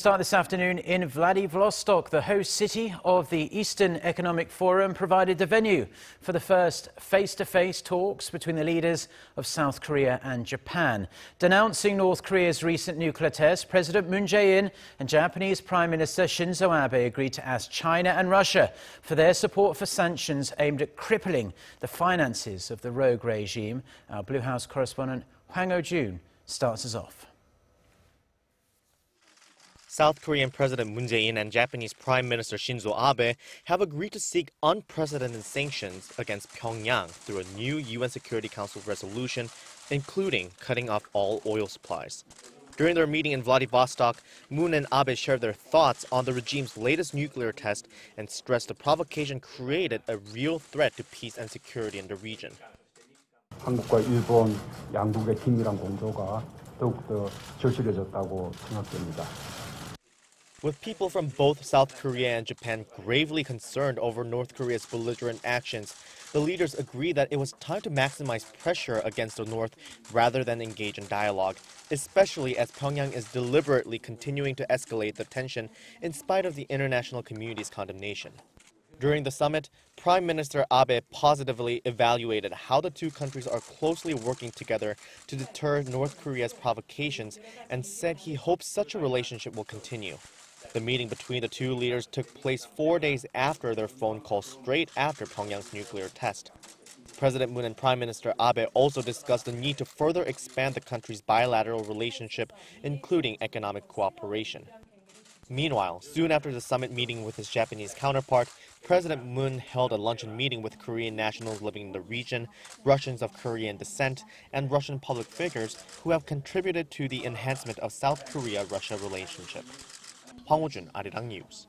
Start this afternoon in Vladivostok. The host city of the Eastern Economic Forum provided the venue for the first face-to-face talks between the leaders of South Korea and Japan. Denouncing North Korea's recent nuclear test, President Moon Jae-in and Japanese Prime Minister Shinzo Abe agreed to ask China and Russia for their support for sanctions aimed at crippling the finances of the rogue regime. Our Blue House correspondent Hwang Hojun starts us off. South Korean President Moon Jae-in and Japanese Prime Minister Shinzo Abe have agreed to seek unprecedented sanctions against Pyongyang through a new UN Security Council resolution, including cutting off all oil supplies. During their meeting in Vladivostok, Moon and Abe shared their thoughts on the regime's latest nuclear test and stressed the provocation created a real threat to peace and security in the region. 한국과 일본 양국의 긴밀한 공조가 더욱더 절실해졌다고 생각됩니다. With people from both South Korea and Japan gravely concerned over North Korea's belligerent actions, the leaders agreed that it was time to maximize pressure against the North rather than engage in dialogue, especially as Pyongyang is deliberately continuing to escalate the tension in spite of the international community's condemnation. During the summit, Prime Minister Abe positively evaluated how the two countries are closely working together to deter North Korea's provocations and said he hopes such a relationship will continue. The meeting between the two leaders took place 4 days after their phone call straight after Pyongyang's nuclear test. President Moon and Prime Minister Abe also discussed the need to further expand the countries' bilateral relationship, including economic cooperation. Meanwhile, soon after the summit meeting with his Japanese counterpart, President Moon held a luncheon meeting with Korean nationals living in the region, Russians of Korean descent, and Russian public figures who have contributed to the enhancement of South Korea-Russia relationship. Hwang Hojun, Arirang News.